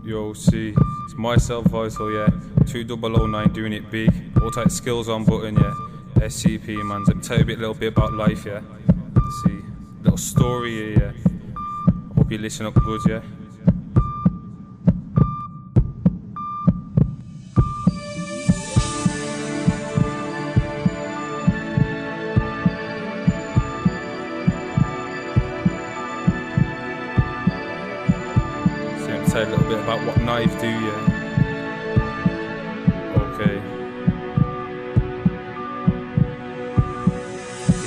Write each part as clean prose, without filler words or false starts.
Yo, see, it's myself, VYTAL, yeah. 2009 doing it big. All tight skills on button, yeah. SCP, man. Let me tell you a little bit about life, yeah. See, little story here, yeah. Hope you listen up good, yeah. Tell you a little bit about what knives do, yeah. Okay.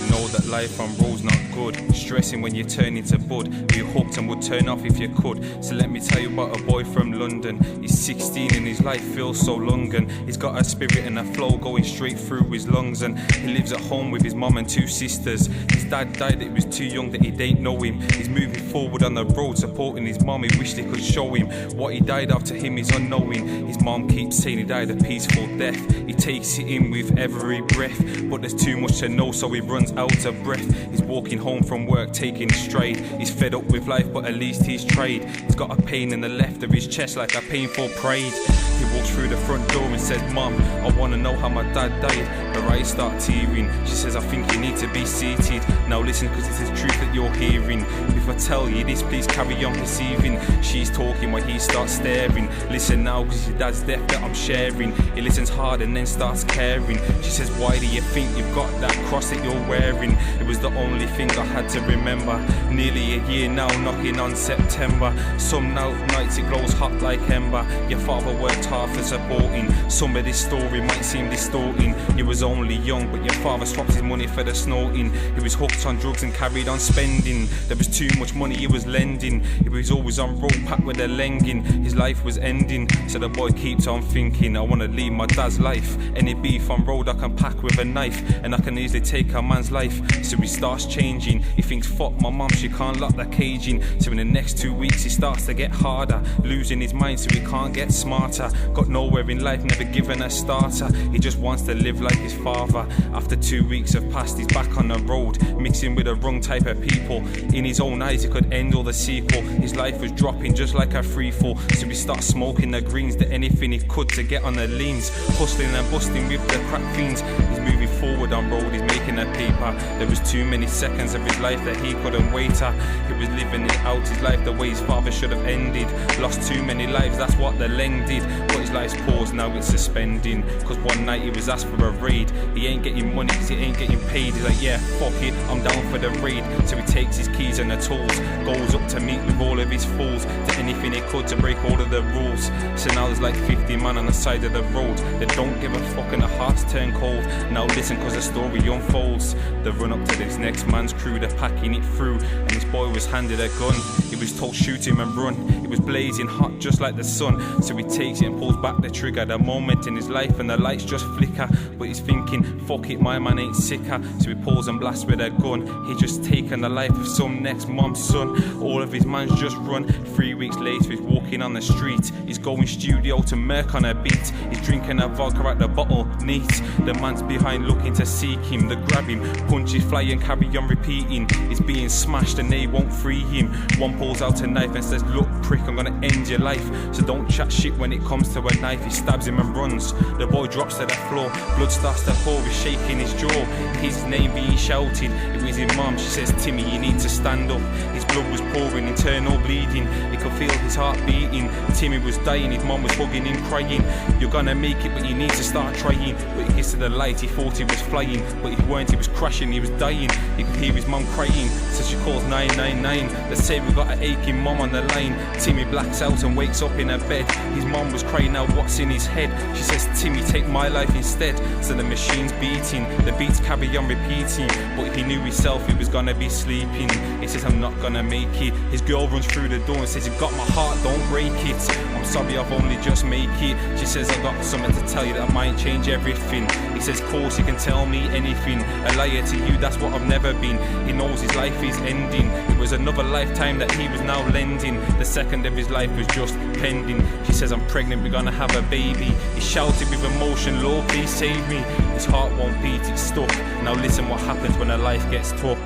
You know that life on road's not good. Stressing when you turn into bud. You hooked and would turn off if you could. So let me tell you about a boy from London. He's 16 and his life feels so long, and he's got a spirit and a flow going straight through his lungs. And he lives at home with his mum and two sisters. His dad died, he was too young that he didn't know him. He's moving forward on the road, supporting his mum. He wished he could show him what he died of. To him is unknowing. His mum keeps saying he died a peaceful death. He takes it in with every breath, but there's too much to know, so he runs out of breath. He's walking home from work, taking stride. He's fed up with life, but at least he's tried. He's got a pain in the left of his chest, like a painful pride. He walks through the front door and says, "Mum, I wanna know how my dad died." Her eyes start tearing. She says, "I think you need to be seated. Now listen, cause it's the truth that you're hearing. If I tell you this, please carry on perceiving." She's talking while he starts staring. "Listen now, cause it's your dad's death that I'm sharing." He listens hard and then starts caring. She says, "Why do you think you've got that cross that you're wearing?" "It was the only thing I had to remember." Nearly a year now, knocking on September. Some nights it glows hot like ember. Your father worked hard for supporting. Some of this story might seem distorting. You was only young, but your father swapped his money for the snorting. He was hooked on drugs and carried on spending. There was too much money he was lending. He was always on road packed with a lenging. His life was ending, so the boy keeps on thinking, "I wanna lead my dad's life. Any beef on road I can pack with a knife, and I can easily take a man's life." So he starts changing. He thinks, "Fuck my mum, she can't lock the cage in." So in the next 2 weeks he starts to get harder, losing his mind so he can't get smarter. Got nowhere in life, never given a starter. He just wants to live like his father. After 2 weeks have passed, he's back on the road, mixing with the wrong type of people. In his own eyes, he could end all the sequel. His life was dropping just like a free fall. So he starts smoking the greens, did anything he could to get on the leans, hustling and busting with the crack fiends. He's moving forward on road, he's making a paper. There was too many seconds of his life that he couldn't wait. He was living it out, his life the way his father should have ended. Lost too many lives, that's what the leng did. But his life's paused, now it's suspending. Cause one night he was asked for a raid. He ain't getting money cause he ain't getting paid. He's like, "Yeah, fuck it, I'm down for the raid." So he takes his keys and the tools, goes up to meet with all of his fools, did anything he could to break all of the rules. So now there's like 50 man on the side of the road. They don't give a fuck and their hearts turn cold. Now listen cause the story unfolds. They run up to this next man's crew, they're packing it through, and this boy was handed a gun. He was told shoot him and run. It was blazing hot just like the sun. So he takes it and pulls back the trigger. The moment in his life and the lights just flicker. But he's thinking, "Fuck it, my man ain't sicker." So he pulls and blasts with a gun. He just taken the life of some next mom's son. All of his mans just run. 3 weeks later he's walking on the street. He's going studio to murk on a beat. He's drinking a vodka at the bottle, neat. The man's behind looking to seek him. They grab him, punches fly and carry on repeating. He's being smashed and they won't free him. One pulls out a knife and says, "Look prick, I'm gonna end your life. So don't chat shit when it comes to a knife." He stabs him and runs. The boy drops to the floor. Blood starts to pour, he's shaking his jaw. His name being shouted. It was his mum. She says, "Timmy, you need to stand up." His blood was pouring, internal bleeding. He could feel his heart beating. Timmy was dying, his mum was hugging him, crying. "You're gonna make it, but you need to start trying." But he gets to the light, he thought he was flying, but he weren't, he was crashing, he was dying. He could hear his mum crying, so she calls 999. Let's say we got an aching mum on the line. Timmy blacks out and wakes up in her bed. His mum was crying out, "What's in his head?" She says, "Timmy, take my life instead." So the machine's beating, the beats carry on repeating. But he knew himself he was gonna be sleeping. He says, "I'm not gonna make it." His girl runs through the door and says, "You got my heart, don't break it. I'm sorry, I've only just made it." She says, "I got something to tell you that might change everything." He says, "Course, you can tell me anything. A liar to you, that's what I've never been." He knows his life is ending. It was another lifetime that he was now lending. The second of his life was just pending. She says, "I'm pregnant, we're gonna have a baby." He shouted with emotion, "Lord, please save me." His heart won't beat, it's stuck. Now listen what happens when a life gets tough.